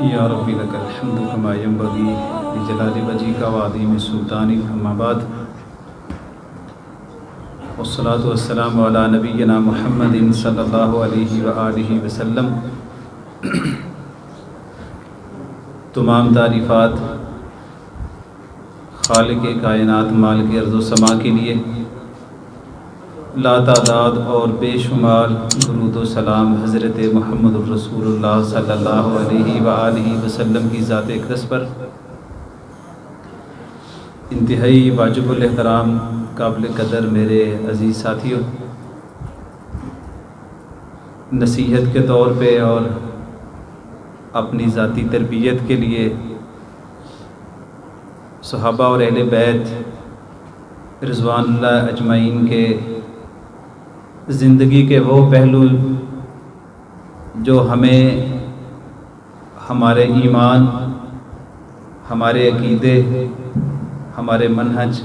یا ربی لک الحمد کما ینبغی لجلال وجہک وعظیم سلطانک، اما بعد، والصلاۃ والسلام علی نبینا محمد صلی اللہ علیہ وآلہ وسلم۔ تمام تعریفات خالق کائنات مالک ارض و سما کے لیے، لا تعداد اور بے شمار درود و سلام حضرت محمد الرسول اللہ صلی اللہ علیہ وآلہ وسلم کی ذات اقدس پر۔ انتہائی واجب الاحترام قابل قدر میرے عزیز ساتھیوں، نصیحت کے طور پہ اور اپنی ذاتی تربیت کے لیے صحابہ اور اہل بیت رضوان اللہ اجمعین کے زندگی کے وہ پہلو جو ہمیں ہمارے ایمان، ہمارے عقیدے، ہمارے منہج،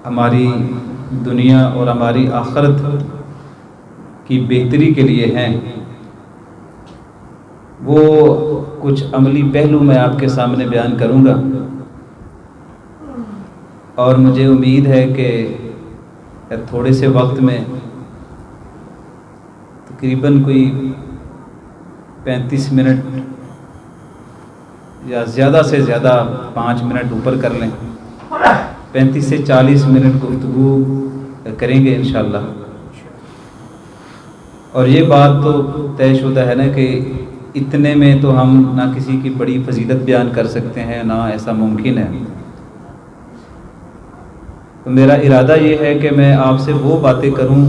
ہماری دنیا اور ہماری آخرت کی بہتری کے لیے ہیں، وہ کچھ عملی پہلو میں آپ کے سامنے بیان کروں گا، اور مجھے امید ہے کہ تھوڑے سے وقت میں تقریباً کوئی 35 منٹ یا زیادہ سے زیادہ 5 منٹ اوپر کر لیں، 35 سے 40 منٹ گفتگو کریں گے انشاءاللہ۔ اور یہ بات تو طے شدہ ہے نا کہ اتنے میں تو ہم نہ کسی کی بڑی فضیلت بیان کر سکتے ہیں، نہ ایسا ممکن ہے۔ تو میرا ارادہ یہ ہے کہ میں آپ سے وہ باتیں کروں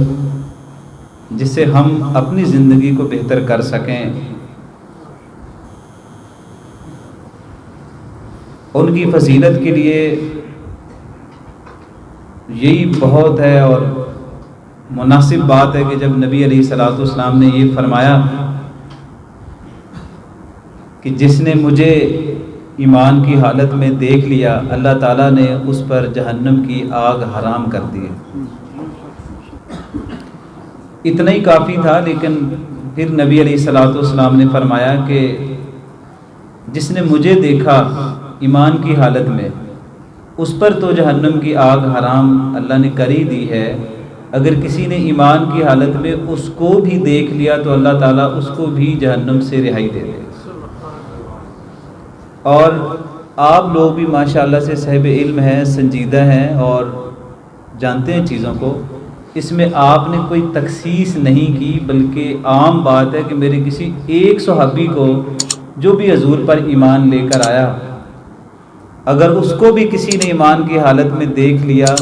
جس سے ہم اپنی زندگی کو بہتر کر سکیں، ان کی فضیلت کے لیے یہی بہت ہے اور مناسب بات ہے کہ جب نبی علیہ الصلوۃ والسلام نے یہ فرمایا کہ جس نے مجھے ایمان کی حالت میں دیکھ لیا، اللہ تعالیٰ نے اس پر جہنم کی آگ حرام کر دی۔ اتنا ہی کافی تھا، لیکن پھر نبی علیہ الصلوۃ والسلام نے فرمایا کہ جس نے مجھے دیکھا ایمان کی حالت میں، اس پر تو جہنم کی آگ حرام اللہ نے کر ہی دی ہے۔ اگر کسی نے ایمان کی حالت میں اس کو بھی دیکھ لیا تو اللہ تعالیٰ اس کو بھی جہنم سے رہائی دے دے۔ اور آپ لوگ بھی ماشاءاللہ سے صاحب علم ہیں، سنجیدہ ہیں اور جانتے ہیں چیزوں کو، اس میں آپ نے کوئی تخصیص نہیں کی، بلکہ عام بات ہے کہ میرے کسی ایک صحابی کو جو بھی حضور پر ایمان لے کر آیا، اگر اس کو بھی کسی نے ایمان کی حالت میں دیکھ لیا،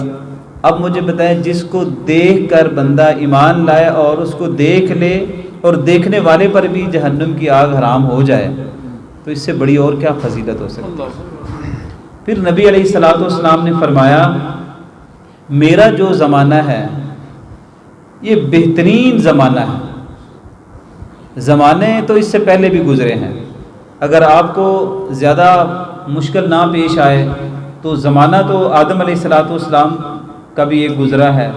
اب مجھے بتائیں جس کو دیکھ کر بندہ ایمان لائے اور اس کو دیکھ لے اور دیکھنے والے پر بھی جہنم کی آگ حرام ہو جائے، تو اس سے بڑی اور کیا فضیلت ہو سکتی ہے۔ پھر نبی علیہ الصلوۃ والسلام نے فرمایا میرا جو زمانہ ہے یہ بہترین زمانہ ہے۔ زمانے تو اس سے پہلے بھی گزرے ہیں، اگر آپ کو زیادہ مشکل نہ پیش آئے تو زمانہ تو آدم علیہ الصلوۃ والسلام کا بھی ایک گزرا ہے،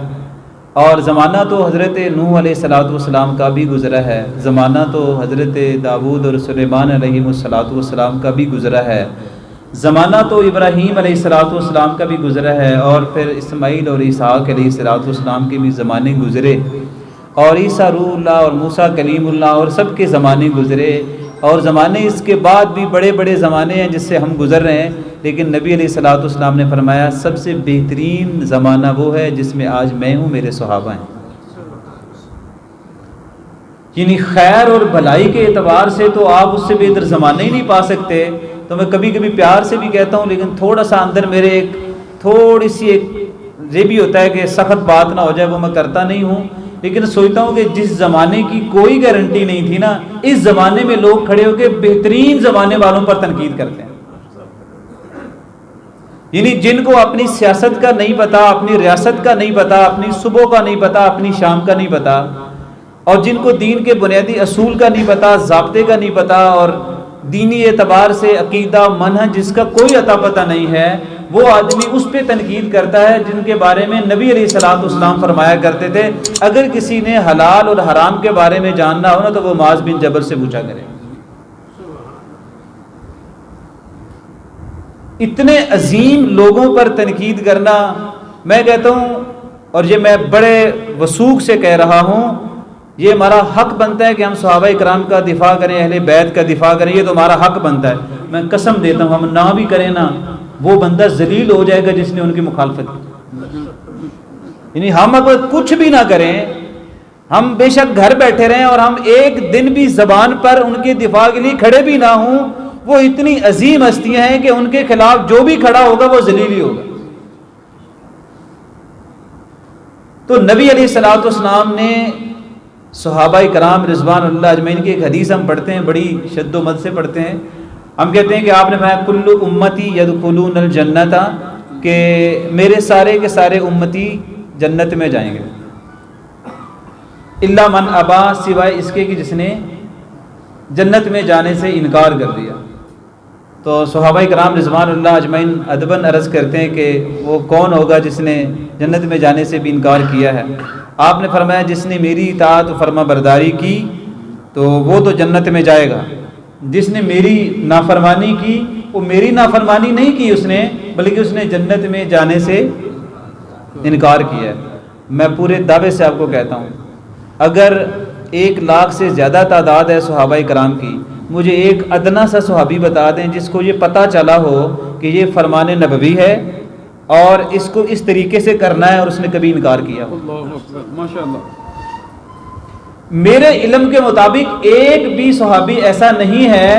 اور زمانہ تو حضرت نوح علیہ الصلوۃ والسلام کا بھی گزرا ہے، زمانہ تو حضرت داؤد اور سلیمان علیہ الصلوۃ والسلام کا بھی گزرا ہے، زمانہ تو ابراہیم علیہ الصلوۃ والسلام کا بھی گزرا ہے، اور پھر اسماعیل اور اسحاق علیہ الصلوۃ والسلام کے بھی زمانے گزرے، اور عیسیٰ روح اللہ اور موسیٰ کلیم اللہ اور سب کے زمانے گزرے، اور زمانے اس کے بعد بھی بڑے بڑے زمانے ہیں جس سے ہم گزر رہے ہیں، لیکن نبی علیہ الصلوۃ والسلام نے فرمایا سب سے بہترین زمانہ وہ ہے جس میں آج میں ہوں، میرے صحابہ ہیں۔ یعنی خیر اور بھلائی کے اعتبار سے تو آپ اس سے بہتر زمانہ ہی نہیں پا سکتے۔ تو میں کبھی کبھی پیار سے بھی کہتا ہوں، لیکن تھوڑا سا اندر میرے ایک تھوڑی سی ایک یہ بھی ہوتا ہے کہ سخت بات نہ ہو جائے، وہ میں کرتا نہیں ہوں، لیکن سوچتا ہوں کہ جس زمانے کی کوئی گارنٹی نہیں تھی نا، اس زمانے میں لوگ کھڑے ہو کے بہترین زمانے والوں پر تنقید کرتے ہیں۔ یعنی جن کو اپنی سیاست کا نہیں پتا، اپنی ریاست کا نہیں پتا، اپنی صبح کا نہیں پتا، اپنی شام کا نہیں پتا، اور جن کو دین کے بنیادی اصول کا نہیں پتا، ضابطے کا نہیں پتا، اور دینی اعتبار سے عقیدہ منہج جس کا کوئی عطا پتہ نہیں ہے، وہ آدمی اس پہ تنقید کرتا ہے جن کے بارے میں نبی علیہ الصلوۃ والسلام فرمایا کرتے تھے اگر کسی نے حلال اور حرام کے بارے میں جاننا ہو نا تو وہ معاذ بن جبل سے پوچھا کرے۔ اتنے عظیم لوگوں پر تنقید کرنا، میں کہتا ہوں اور یہ میں بڑے وثوق سے کہہ رہا ہوں، یہ ہمارا حق بنتا ہے کہ ہم صحابہ کرام کا دفاع کریں، اہل بیت کا دفاع کریں، یہ تو ہمارا حق بنتا ہے۔ میں قسم دیتا ہوں ہم نہ بھی کریں نا، وہ بندہ ذلیل ہو جائے گا جس نے ان کی مخالفت کی۔ یعنی ہم اگر کچھ بھی نہ کریں، ہم بے شک گھر بیٹھے رہیں اور ہم ایک دن بھی زبان پر ان کے دفاع کے لیے کھڑے بھی نہ ہوں، وہ اتنی عظیم ہستیاں ہیں کہ ان کے خلاف جو بھی کھڑا ہوگا وہ ذلیل ہی ہوگا۔ تو نبی علیہ الصلوۃ والسلام نے صحابہ کرام رضوان اللہ اجمعین کی ایک حدیث ہم پڑھتے ہیں، بڑی شد و مد سے پڑھتے ہیں، ہم کہتے ہیں کہ آپ نے فرمایا کل امتی یدخلون الجنت، کہ میرے سارے کے سارے امتی جنت میں جائیں گے، الا من ابا، سوائے اس کے کہ جس نے جنت میں جانے سے انکار کر دیا۔ تو صحابہ کرام رضوان اللہ اجمعین ادباً عرض کرتے ہیں کہ وہ کون ہوگا جس نے جنت میں جانے سے بھی انکار کیا ہے؟ آپ نے فرمایا جس نے میری اطاعت و فرما برداری کی تو وہ تو جنت میں جائے گا، جس نے میری نافرمانی کی، وہ میری نافرمانی نہیں کی اس نے، بلکہ اس نے جنت میں جانے سے انکار کیا ہے۔ میں پورے دعوے سے آپ کو کہتا ہوں، اگر 1,00,000 سے زیادہ تعداد ہے صحابہ کرام کی، مجھے ایک ادنا سا صحابی بتا دیں جس کو یہ پتہ چلا ہو کہ یہ فرمان نبوی ہے اور اس کو اس طریقے سے کرنا ہے اور اس نے کبھی انکار کیا۔ ماشاءاللہ، میرے علم کے مطابق ایک بھی صحابی ایسا نہیں ہے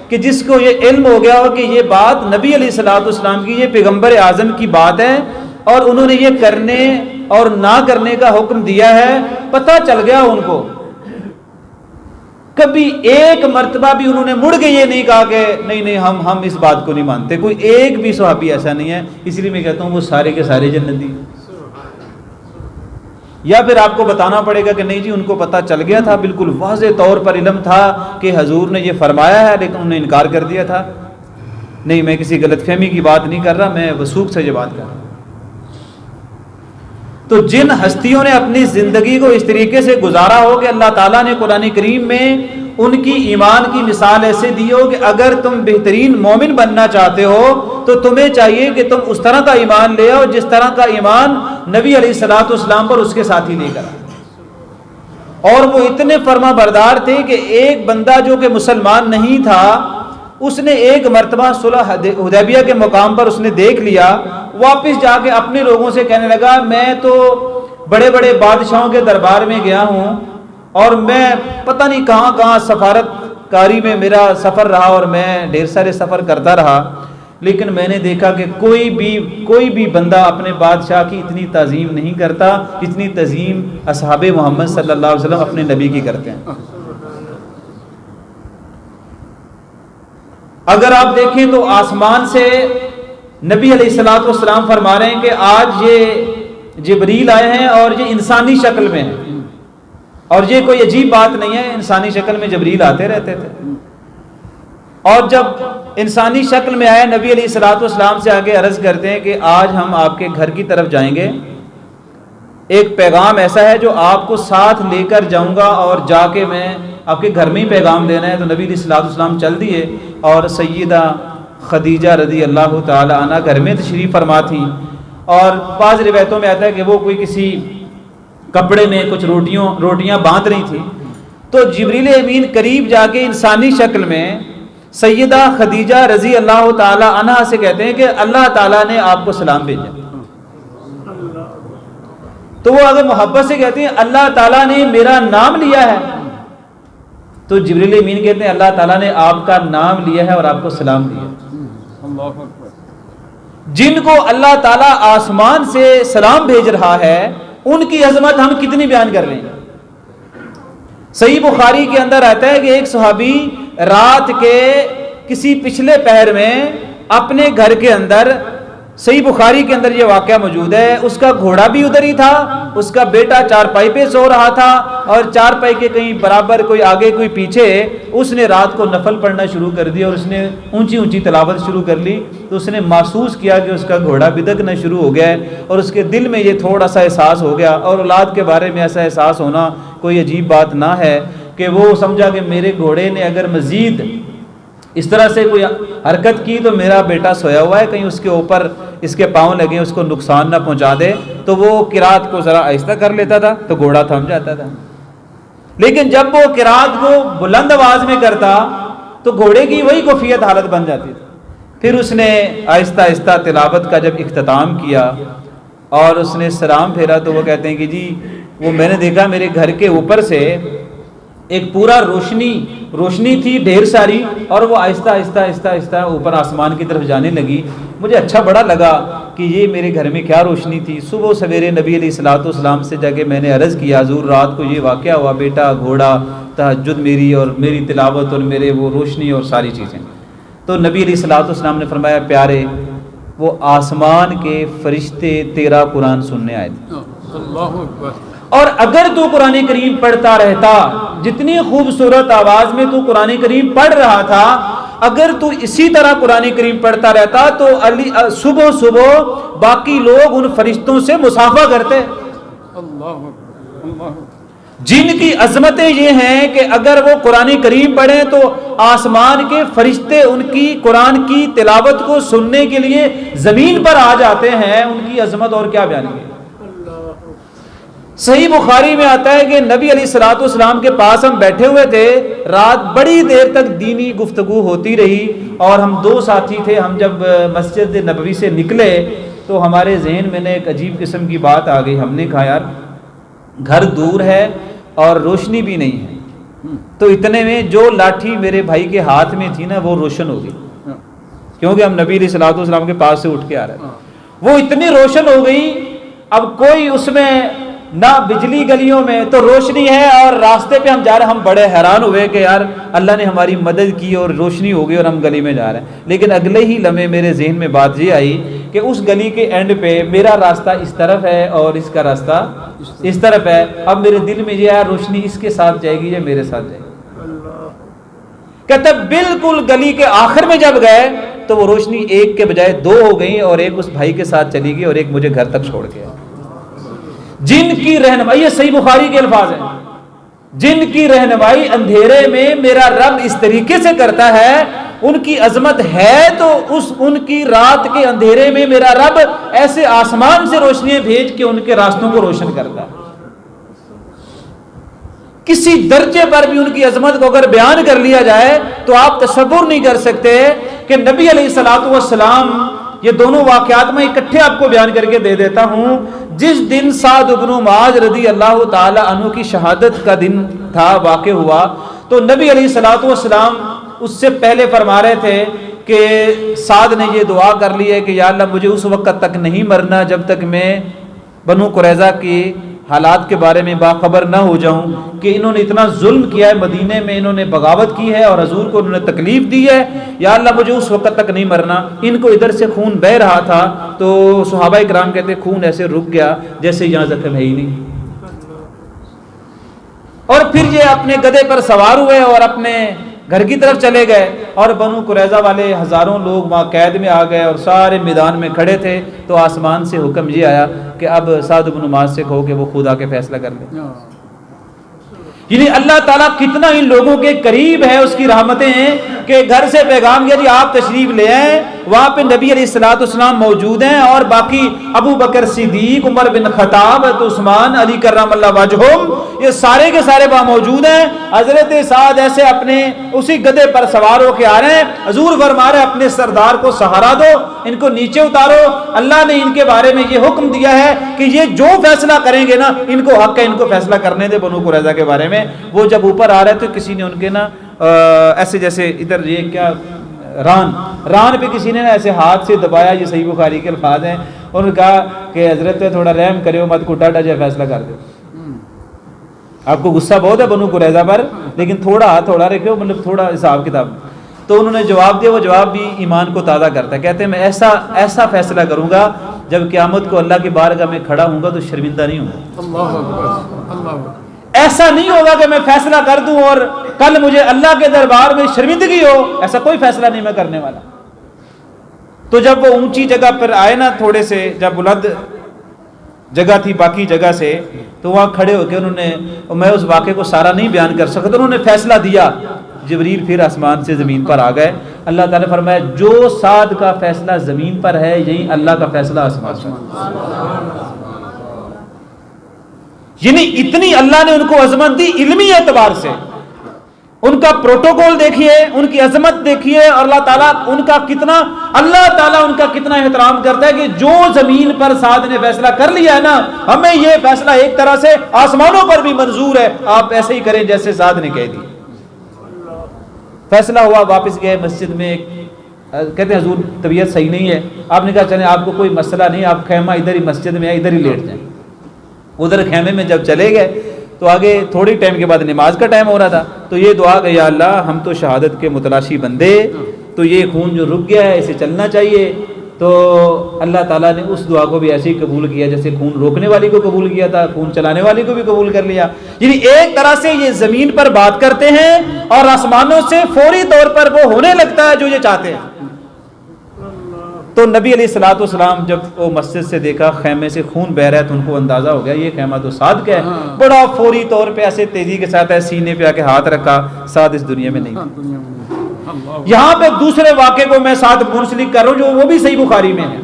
کہ جس کو یہ علم ہو گیا ہو کہ یہ بات نبی علیہ الصلوۃ والسلام کی، یہ پیغمبر اعظم کی بات ہے اور انہوں نے یہ کرنے اور نہ کرنے کا حکم دیا ہے، پتہ چل گیا ان کو، کبھی ایک مرتبہ بھی انہوں نے مڑ کے یہ نہیں کہا کہ نہیں ہم اس بات کو نہیں مانتے۔ کوئی ایک بھی صحابی ایسا نہیں ہے، اس لیے میں کہتا ہوں وہ سارے کے سارے جنتی ہیں۔ یا پھر آپ کو بتانا پڑے گا کہ نہیں جی ان کو پتہ چل گیا تھا، بالکل واضح طور پر علم تھا کہ حضور نے یہ فرمایا ہے لیکن انہوں نے انکار کر دیا تھا۔ نہیں، میں کسی غلط فہمی کی بات نہیں کر رہا، میں وثوق سے یہ بات کر رہا ہوں۔ تو جن ہستیوں نے اپنی زندگی کو اس طریقے سے گزارا ہو کہ اللہ تعالیٰ نے قرآن کریم میں ان کی ایمان کی مثال ایسے دی ہو کہ اگر تم بہترین مومن بننا چاہتے ہو تو تمہیں چاہیے کہ تم اس طرح کا ایمان لے آؤ جس طرح کا ایمان نبی علیہ الصلوۃ والسلام پر اس کے ساتھی لے کر آئے۔ اور وہ اتنے فرما بردار تھے کہ ایک بندہ جو کہ مسلمان نہیں تھا، اس نے ایک مرتبہ صلح حدیبیہ کے مقام پر اس نے دیکھ لیا، واپس جا کے اپنے لوگوں سے کہنے لگا میں تو بڑے بڑے بادشاہوں کے دربار میں گیا ہوں اور میں پتہ نہیں کہاں کہاں سفارت کاری میں میرا سفر رہا اور میں ڈھیر سارے سفر کرتا رہا، لیکن میں نے دیکھا کہ کوئی بھی بندہ اپنے بادشاہ کی اتنی تعظیم نہیں کرتا جتنی تعظیم اصحاب محمد صلی اللہ علیہ وسلم اپنے نبی کی کرتے ہیں۔ اگر آپ دیکھیں تو آسمان سے نبی علیہ الصلوۃ والسلام فرما رہے ہیں کہ آج یہ جبریل آئے ہیں اور یہ انسانی شکل میں ہیں، اور یہ کوئی عجیب بات نہیں ہے، انسانی شکل میں جبریل آتے رہتے تھے۔ اور جب انسانی شکل میں آئے نبی علیہ الصلوۃ والسلام سے آگے عرض کرتے ہیں کہ آج ہم آپ کے گھر کی طرف جائیں گے، ایک پیغام ایسا ہے جو آپ کو ساتھ لے کر جاؤں گا اور جا کے میں آپ کے گھر میں ہی پیغام دینا ہے۔ تو نبی علیہ الصلوۃ والسلام چل دیے اور سیدہ خدیجہ رضی اللہ تعالی عنہ گھر میں تشریف فرما تھی، اور بعض روایتوں میں آتا ہے کہ وہ کوئی کسی کپڑے میں کچھ روٹیاں باندھ رہی تھی، تو جبریل امین قریب جا کے انسانی شکل میں سیدہ خدیجہ رضی اللہ تعالی عنہ سے کہتے ہیں کہ اللہ تعالیٰ نے آپ کو سلام بھیجا۔ تو وہ اگر محبت سے کہتے ہیں اللہ تعالیٰ نے میرا نام لیا ہے، تو جبریل امین کہتے ہیں اللہ تعالیٰ نے آپ کا نام لیا ہے اور آپ کو سلام دیا۔ جن کو اللہ تعالیٰ آسمان سے سلام بھیج رہا ہے ان کی عظمت ہم کتنی بیان کر لیں گے۔ صحیح بخاری کے اندر آتا ہے کہ ایک صحابی رات کے کسی پچھلے پہر میں اپنے گھر کے اندر، صحیح بخاری کے اندر یہ واقعہ موجود ہے، اس کا گھوڑا بھی ادھر ہی تھا، اس کا بیٹا چارپائی پہ سو رہا تھا اور چارپائی کے کہیں برابر کوئی آگے کوئی پیچھے، اس نے رات کو نفل پڑھنا شروع کر دیا اور اس نے اونچی اونچی تلاوت شروع کر لی۔ تو اس نے محسوس کیا کہ اس کا گھوڑا بدکنا شروع ہو گیا ہے اور اس کے دل میں یہ تھوڑا سا احساس ہو گیا، اور اولاد کے بارے میں ایسا احساس ہونا کوئی عجیب بات نہ ہے، کہ وہ سمجھا کہ میرے گھوڑے نے اگر مزید اس طرح سے کوئی حرکت کی تو میرا بیٹا سویا ہوا ہے، کہیں اس کے اوپر اس کے پاؤں لگے اس کو نقصان نہ پہنچا دے، تو وہ قرات کو ذرا آہستہ کر لیتا تھا تو گھوڑا تھم جاتا تھا. لیکن جب وہ قرات کو بلند آواز میں کرتا تو گھوڑے کی وہی کیفیت حالت بن جاتی تھی. پھر اس نے آہستہ آہستہ تلاوت کا جب اختتام کیا اور اس نے سلام پھیرا تو وہ کہتے ہیں کہ جی وہ میں نے دیکھا میرے گھر کے اوپر سے ایک پورا روشنی تھی ڈھیر ساری، اور وہ آہستہ آہستہ آہستہ آہستہ اوپر آسمان کی طرف جانے لگی. مجھے اچھا بڑا لگا کہ یہ میرے گھر میں کیا روشنی تھی. صبح سویرے نبی علیہ الصلوۃ والسلام سے جا کے میں نے عرض کیا حضور رات کو یہ واقعہ ہوا، بیٹا گھوڑا تہجد میری اور میری تلاوت اور میرے وہ روشنی اور ساری چیزیں. تو نبی علیہ الصلوۃ والسلام نے فرمایا پیارے وہ آسمان کے فرشتے تیرا قرآن سننے آئے تھے. اللہ اکبر. اور اگر تو قرآن کریم پڑھتا رہتا، جتنی خوبصورت آواز میں تو قرآن کریم پڑھ رہا تھا، اگر تو اسی طرح قرآن کریم پڑھتا رہتا تو صبح صبح باقی لوگ ان فرشتوں سے مصافحہ کرتے. اللہ اکبر. اللہ اکبر. جن کی عظمتیں یہ ہیں کہ اگر وہ قرآن کریم پڑھیں تو آسمان کے فرشتے ان کی قرآن کی تلاوت کو سننے کے لیے زمین پر آ جاتے ہیں. ان کی عظمت اور کیا بیان کی. صحیح بخاری میں آتا ہے کہ نبی علیہ الصلوۃ والسلام کے پاس ہم بیٹھے ہوئے تھے، رات بڑی دیر تک دینی گفتگو ہوتی رہی، اور ہم دو ساتھی تھے. ہم جب مسجد نبوی سے نکلے تو ہمارے ذہن میں نے ایک عجیب قسم کی بات آ گئی. ہم نے کہا یار گھر دور ہے اور روشنی بھی نہیں ہے، تو اتنے میں جو لاٹھی میرے بھائی کے ہاتھ میں تھی نا وہ روشن ہو گئی، کیونکہ ہم نبی علیہ الصلوۃ والسلام کے پاس سے اٹھ کے آ رہے تھے. وہ اتنی روشن ہو گئی، اب کوئی اس میں نہ بجلی گلیوں میں تو روشنی ہے، اور راستے پہ ہم جا رہے ہیں. ہم بڑے حیران ہوئے کہ یار اللہ نے ہماری مدد کی اور روشنی ہو گئی اور ہم گلی میں جا رہے ہیں. لیکن اگلے ہی لمحے میرے ذہن میں بات یہ آئی کہ اس گلی کے اینڈ پہ میرا راستہ اس طرف ہے اور اس کا راستہ اس طرف ہے. اب میرے دل میں یہ ہے روشنی اس کے ساتھ جائے گی یا میرے ساتھ جائے گی. کہتا بالکل گلی کے آخر میں جب گئے تو وہ روشنی ایک کے بجائے دو ہو گئی، اور ایک اس بھائی کے ساتھ چلی گئی اور ایک مجھے گھر تک چھوڑ کے. جن کی رہنمائی، یہ صحیح بخاری کے الفاظ ہیں، جن کی رہنمائی اندھیرے میں میرا رب اس طریقے سے کرتا ہے، ان کی عظمت ہے تو ان کی رات کے اندھیرے میں میرا رب ایسے آسمان سے روشنیاں بھیج کے ان کے راستوں کو روشن کرتا ہے. کسی درجے پر بھی ان کی عظمت کو اگر بیان کر لیا جائے تو آپ تصور نہیں کر سکتے کہ نبی علیہ الصلوۃ والسلام، یہ دونوں واقعات میں اکٹھے آپ کو بیان کر کے دے دیتا ہوں. جس دن سعد بن معاذ رضی اللہ تعالی عنہ کی شہادت کا دن تھا، واقع ہوا، تو نبی علیہ الصلوۃ والسلام اس سے پہلے فرما رہے تھے کہ سعد نے یہ دعا کر لی ہے کہ یا اللہ مجھے اس وقت تک نہیں مرنا جب تک میں بنو قریظہ کی حالات کے بارے میں باخبر نہ ہو جاؤں کہ انہوں نے اتنا ظلم کیا ہے، مدینے میں انہوں نے بغاوت کی ہے اور حضور کو انہوں نے تکلیف دی ہے. یا اللہ مجھے اس وقت تک نہیں مرنا. ان کو ادھر سے خون بہ رہا تھا تو صحابہ کرام کہتے خون ایسے رک گیا جیسے یہاں زخم ہے ہی نہیں. اور پھر یہ اپنے گدھے پر سوار ہوئے اور اپنے گھر کی طرف چلے گئے، اور بنو قریظہ والے ہزاروں لوگ وہاں قید میں آ گئے اور سارے میدان میں کھڑے تھے. تو آسمان سے حکم یہ آیا کہ اب سعد بن معاذ سے کہو کہ وہ خدا کے فیصلہ کر لے. یعنی اللہ تعالیٰ کتنا ان لوگوں کے قریب ہے، اس کی رحمتیں ہیں کہ گھر سے پیغام کیا جی آپ تشریف لے آئیں. وہاں پہ نبی علیہ الصلوۃ والسلام موجود ہیں، اور باقی ابو بکر صدیق، عمر بن خطاب، عثمان، علی کرم اللہ وجہہم، یہ سارے کے سارے وہاں موجود ہیں. حضرت سعد ایسے اپنے اسی گدھے پر سوار ہو کے آ رہے ہیں. حضور فرما رہے اپنے سردار کو سہارا دو، ان کو نیچے اتارو. اللہ نے ان کے بارے میں یہ حکم دیا ہے کہ یہ جو فیصلہ کریں گے نا ان کو حق ہے، ان کو فیصلہ کرنے دے بنو قریظہ کے بارے میں. وہ جب اوپر آ رہے تو کسی نے ان کے نا ایسے جیسے ادھر یہ کیا ران پہ کسی نے نا ایسے ہاتھ سے دبایا. یہ صحیح بخاری کے الفاظ ہیں. انہوں نے کہا کہ حضرت تھوڑا رحم کرو مت، کو ڈاٹا جائے فیصلہ کر دو. آپ کو غصہ بہت ہے بنو قریظہ پر، لیکن تھوڑا رکھو، مطلب تھوڑا حساب کتاب. تو انہوں نے جواب دیا، وہ جواب بھی ایمان کو تازہ کرتا ہے. کہتے ہیں میں ایسا فیصلہ کروں گا جب قیامت کو اللہ کی بارگاہ میں کھڑا ہوں گا تو شرمندہ نہیں ہوں گا. اللہ اکبر. اللہ اکبر. ایسا نہیں ہوگا کہ میں فیصلہ کر دوں اور کل مجھے اللہ کے دربار میں شرمندگی ہو. ایسا کوئی فیصلہ نہیں میں کرنے والا. تو جب وہ اونچی جگہ پر آئے نا، تھوڑے سے جب بلند جگہ تھی باقی جگہ سے، تو وہاں کھڑے ہو کے انہوں نے، میں اس واقعے کو سارا نہیں بیان کر سکتا، انہوں نے فیصلہ دیا جبریل پھر آسمان سے زمین پر آ گئے. اللہ تعالیٰ نے فرمایا جو سعد کا فیصلہ زمین پر ہے یہی اللہ کا فیصلہ آسمان پر. یعنی اتنی اللہ نے ان کو عظمت دی علمی اعتبار سے. ان کا پروٹوکول دیکھیے, ان کی عظمت دیکھیے, اور اللہ تعالیٰ ان کا کتنا احترام کرتا ہے کہ جو زمین پر سعد نے فیصلہ کر لیا ہے نا, ہمیں یہ فیصلہ ایک طرح سے آسمانوں پر بھی منظور ہے, آپ ایسے ہی کریں جیسے سعد نے کہہ دی. فیصلہ ہوا, واپس گئے مسجد میں. کہتے ہیں حضور طبیعت صحیح نہیں ہے. آپ نے کہا چلیں آپ کو کوئی مسئلہ نہیں, آپ خیمہ ادھر ہی مسجد میں ہے, ادھر ہی لیٹ جائیں. ادھر خیمے میں جب چلے گئے تو آگے تھوڑی ٹائم کے بعد نماز کا ٹائم ہو رہا تھا, تو یہ دعا کہ یا اللہ ہم تو شہادت کے متلاشی بندے, تو یہ خون جو رک گیا ہے اسے چلنا چاہیے. تو اللہ تعالیٰ نے اس دعا کو بھی ایسے ہی قبول کیا جیسے خون روکنے والی کو قبول کیا تھا, خون چلانے والی کو بھی قبول کر لیا. یعنی ایک طرح سے یہ زمین پر بات کرتے ہیں اور آسمانوں سے فوری طور پر وہ ہونے لگتا ہے جو یہ چاہتے ہیں. تو نبی علیہ الصلوۃ والسلام جب وہ مسجد سے دیکھا خیمے سے خون بہ رہا ہے تو ان کو اندازہ ہو گیا یہ خیمہ تو سعد کا ہے. بڑا فوری طور پہ ایسے تیزی کے ساتھ سینے پہ آ کے ہاتھ رکھا, سعد اس دنیا میں نہیں. یہاں پہ دوسرے واقعے کو میں ساتھ منسلک کر رہا ہوں جو وہ بھی صحیح بخاری میں ہے.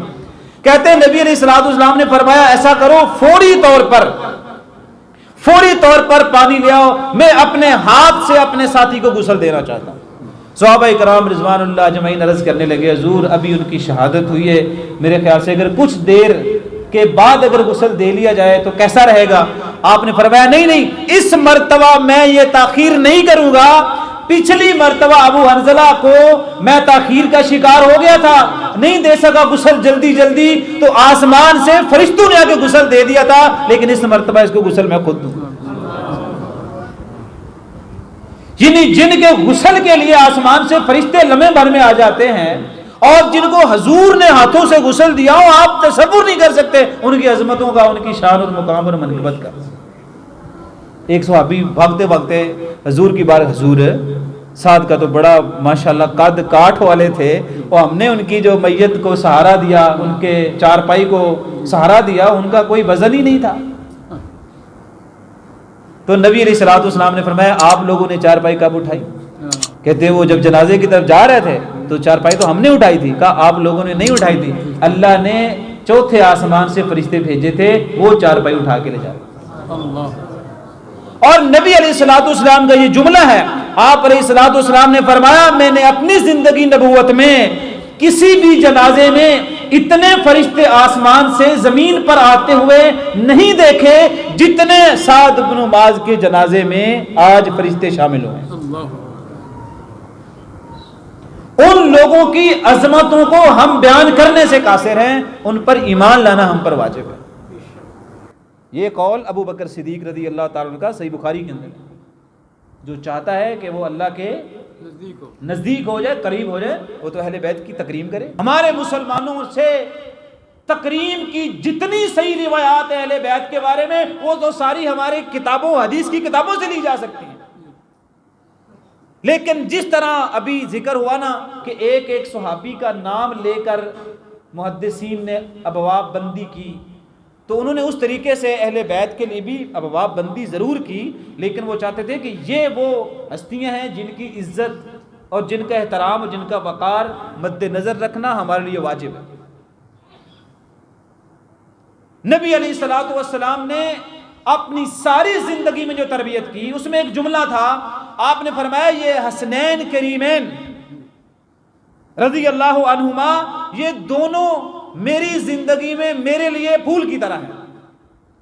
کہتے ہیں نبی علیہ الصلوۃ والسلام نے فرمایا ایسا کرو فوری طور پر پانی لے آؤ, میں اپنے ہاتھ سے اپنے ساتھی کو غسل دینا چاہتا ہوں. صحابہ کرام رضوان اللہ اجمعین عرض کرنے لگے حضور ابھی ان کی شہادت ہوئی ہے, میرے خیال سے اگر کچھ دیر کے بعد اگر غسل دے لیا جائے تو کیسا رہے گا؟ آپ نے فرمایا نہیں, اس مرتبہ میں یہ تاخیر نہیں کروں گا. پچھلی مرتبہ ابو حنظلہ کو میں تاخیر کا شکار ہو گیا تھا, نہیں دے سکا غسل جلدی, تو آسمان سے فرشتوں نے آ کے غسل دے دیا تھا, لیکن اس مرتبہ اس کو غسل میں خود دوں. یعنی جن کے غسل کے لیے آسمان سے فرشتے لمحے بھر میں آ جاتے ہیں اور جن کو حضور نے ہاتھوں سے غسل دیا ہو, آپ تصور نہیں کر سکتے ان کی عظمتوں کا, ان کی شان اور مقام اور منقبت کا. ایک صحابی بھاگتے حضور کی بار, حضور سعد کا تو بڑا ماشاءاللہ قد کاٹ والے تھے, اور ہم نے ان کی جو میت کو سہارا دیا, ان کے چارپائی کو سہارا دیا, ان کا کوئی وزن ہی نہیں تھا. تو نبی علیہ الصلوۃ والسلام نے فرمایا آپ لوگوں نے چارپائی کب اٹھائی؟ کہتے ہیں وہ جب جنازے کی طرف جا رہے تھے تو چارپائی تو ہم نے اٹھائی تھی. کہا آپ لوگوں نے نہیں اٹھائی تھی, اللہ نے چوتھے آسمان سے فرشتے بھیجے تھے, وہ چارپائی اٹھا کے لے جا رہے. اور نبی علیہ الصلوۃ والسلام کا یہ جملہ ہے, آپ علیہ الصلوۃ والسلام نے فرمایا میں نے اپنی زندگی نبوت میں کسی بھی جنازے میں اتنے فرشتے آسمان سے زمین پر آتے ہوئے نہیں دیکھے جتنے سعد بن معاذ کے جنازے میں آج فرشتے شامل ہوئے. ان لوگوں کی عظمتوں کو ہم بیان کرنے سے قاصر ہیں, ان پر ایمان لانا ہم پر واجب ہے. یہ قول ابو بکر صدیق رضی اللہ تعالیٰ عنہ کا صحیح بخاری کے اندر ہے. جو چاہتا ہے کہ وہ اللہ کے نزدیک ہو جائے, قریب ہو جائے, وہ تو اہل بیت کی تکریم کرے. ہمارے مسلمانوں سے تکریم کی جتنی صحیح روایات ہیں اہل بیت کے بارے میں, وہ تو ساری ہماری کتابوں, حدیث کی کتابوں سے لی جا سکتی ہیں. لیکن جس طرح ابھی ذکر ہوا نا کہ ایک ایک صحابی کا نام لے کر محدثین نے ابواب بندی کی, تو انہوں نے اس طریقے سے اہل بیت کے لیے بھی ابواب بندی ضرور کی, لیکن وہ چاہتے تھے کہ یہ وہ ہستیاں ہیں جن کی عزت اور جن کا احترام اور جن کا وقار مد نظر رکھنا ہمارے لیے واجب ہے. نبی علیہ الصلوۃ والسلام نے اپنی ساری زندگی میں جو تربیت کی اس میں ایک جملہ تھا, آپ نے فرمایا یہ حسنین کریمین رضی اللہ عنہما, یہ دونوں میری زندگی میں میرے لیے پھول کی طرح ہے.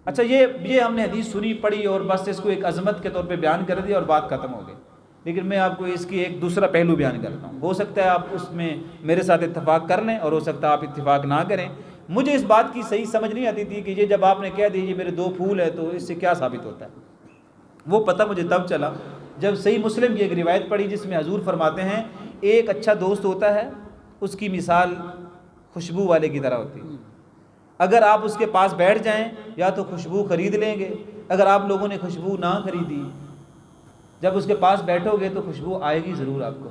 اچھا یہ ہم نے حدیث سنی پڑھی اور بس اس کو ایک عظمت کے طور پہ بیان کر دیا اور بات ختم ہو گئی. لیکن میں آپ کو اس کی ایک دوسرا پہلو بیان کرتا ہوں. ہو سکتا ہے آپ اس میں میرے ساتھ اتفاق کر لیں اور ہو سکتا ہے آپ اتفاق نہ کریں. مجھے اس بات کی صحیح سمجھ نہیں آتی تھی کہ یہ جب آپ نے کہہ دی یہ میرے دو پھول ہے تو اس سے کیا ثابت ہوتا ہے. وہ پتہ مجھے تب چلا جب صحیح مسلم کی ایک روایت پڑھی جس میں حضور فرماتے ہیں ایک اچھا دوست ہوتا ہے, اس کی مثال خوشبو والے کی طرح ہوتی ہے. اگر آپ اس کے پاس بیٹھ جائیں یا تو خوشبو خرید لیں گے, اگر آپ لوگوں نے خوشبو نہ خریدی, جب اس کے پاس بیٹھو گے تو خوشبو آئے گی ضرور آپ کو.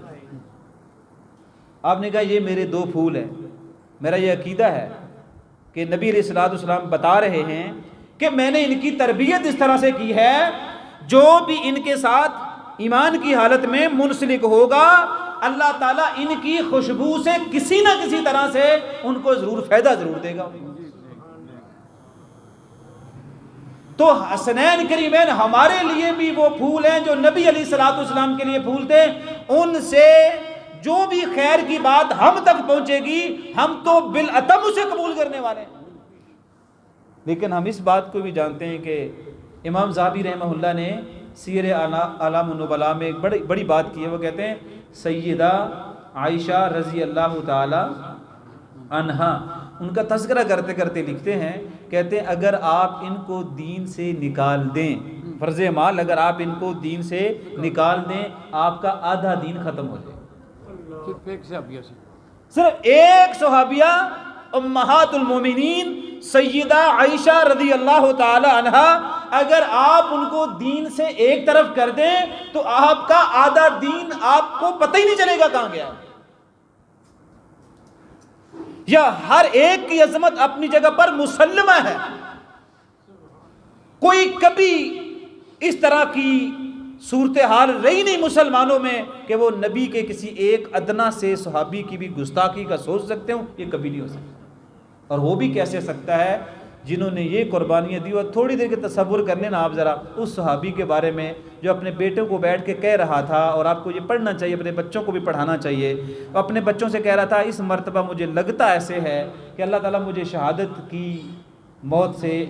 آپ نے کہا یہ میرے دو پھول ہیں. میرا یہ عقیدہ ہے کہ نبی علیہ الصلوۃ والسلام بتا رہے ہیں کہ میں نے ان کی تربیت اس طرح سے کی ہے جو بھی ان کے ساتھ ایمان کی حالت میں منسلک ہوگا، اللہ تعالیٰ ان کی خوشبو سے کسی نہ کسی طرح سے ان کو ضرور فائدہ ضرور دے گا۔ تو حسنین کریمین ہمارے لیے بھی وہ پھول ہیں جو نبی علیہ الصلوۃ والسلام کے لیے پھول تھے، ان سے جو بھی خیر کی بات ہم تک پہنچے گی ہم تو بالعتم اسے قبول کرنے والے ہیں۔ لیکن ہم اس بات کو بھی جانتے ہیں کہ امام ذہبی رحمہ اللہ نے سیر اعلام النبلاء میں ایک بڑی بات کی ہے۔ وہ کہتے ہیں سیدہ عائشہ رضی اللہ تعالی عنہا، ان کا تذکرہ کرتے کرتے لکھتے ہیں، کہتے ہیں اگر آپ ان کو دین سے نکال دیں، فرض مال اگر آپ ان کو دین سے نکال دیں، آپ کا آدھا دین ختم ہو جائے۔ صرف ایک صحابیہ سے، صرف ایک صحابیہ امہات المومنین سیدہ عائشہ رضی اللہ تعالی عنہا، اگر آپ ان کو دین سے ایک طرف کر دیں تو آپ کا آدھا دین آپ کو پتہ ہی نہیں چلے گا کہاں گیا۔ یا ہر ایک کی عظمت اپنی جگہ پر مسلمہ ہے، کوئی کبھی اس طرح کی صورتحال رہی نہیں مسلمانوں میں کہ وہ نبی کے کسی ایک ادنا سے صحابی کی بھی گستاخی کا سوچ سکتے ہوں، یہ کبھی نہیں ہو سکتا۔ اور وہ بھی کیسے سکتا ہے جنہوں نے یہ قربانیاں دی۔ اور تھوڑی دیر کے تصور کر لیں نا آپ ذرا اس صحابی کے بارے میں جو اپنے بیٹوں کو بیٹھ کے کہہ رہا تھا، اور آپ کو یہ پڑھنا چاہیے، اپنے بچوں کو بھی پڑھانا چاہیے، اپنے بچوں سے کہہ رہا تھا اس مرتبہ مجھے لگتا ایسے ہے کہ اللہ تعالیٰ مجھے شہادت کی موت سے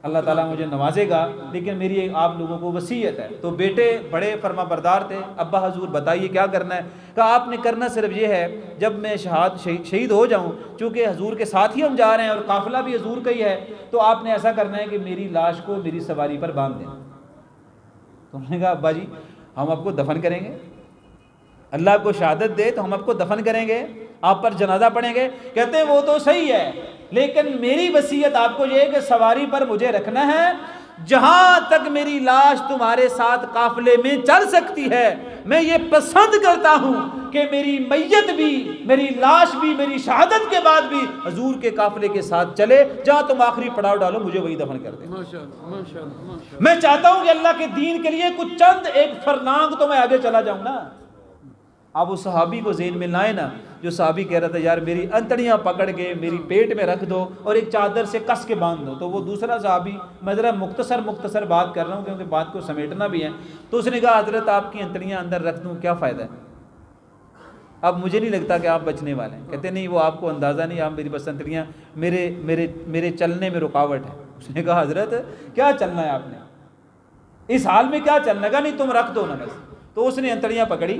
اللہ تعالیٰ مجھے نوازے گا، لیکن میری آپ لوگوں کو وصیت ہے۔ تو بیٹے بڑے فرما بردار تھے، ابا حضور بتائیے کیا کرنا ہے؟ کہا آپ نے کرنا صرف یہ ہے، جب میں شہید ہو جاؤں، چونکہ حضور کے ساتھ ہی ہم جا رہے ہیں اور قافلہ بھی حضور کا ہی ہے، تو آپ نے ایسا کرنا ہے کہ میری لاش کو میری سواری پر باندھ دینا۔ تو انہوں نے کہا ابا جی ہم آپ کو دفن کریں گے، اللہ آپ کو شہادت دے تو ہم آپ کو دفن کریں گے، آپ پر جنازہ پڑھیں گے۔ کہتے ہیں وہ تو صحیح ہے، لیکن میری وصیت آپ کو یہ ہے کہ سواری پر مجھے رکھنا ہے، جہاں تک میری لاش تمہارے ساتھ قافلے میں چل سکتی ہے، میں یہ پسند کرتا ہوں کہ میری میت بھی، میری لاش بھی، میری شہادت کے بعد بھی حضور کے قافلے کے ساتھ چلے، جہاں تم آخری پڑاؤ ڈالو مجھے وہی دفن کر دیں۔ ماشاءاللہ ماشاءاللہ ماشاءاللہ۔ میں چاہتا ہوں کہ اللہ کے دین کے لیے کچھ چند ایک فرلانگ تو میں آگے چلا جاؤں نا۔ آپ اس صحابی کو ذہن میں لائیں نا جو صحابی کہہ رہا تھا یار میری انتڑیاں پکڑ کے میری پیٹ میں رکھ دو اور ایک چادر سے کس کے باندھ دو۔ تو وہ دوسرا صحابی، میں ذرا مختصر بات کر رہا ہوں کیونکہ بات کو سمیٹنا بھی ہے، تو اس نے کہا حضرت آپ کی انتڑیاں اندر رکھ دوں کیا فائدہ ہے، اب مجھے نہیں لگتا کہ آپ بچنے والے ہیں۔ کہتے نہیں وہ آپ کو اندازہ نہیں، آپ میری بس انتڑیاں میرے چلنے میں رکاوٹ ہے۔ اس نے کہا حضرت کیا چلنا ہے آپ نے اس حال میں، کیا چلنا ہے؟ نہیں تم رکھ دو نا بس۔ تو اس نے انتڑیاں پکڑی،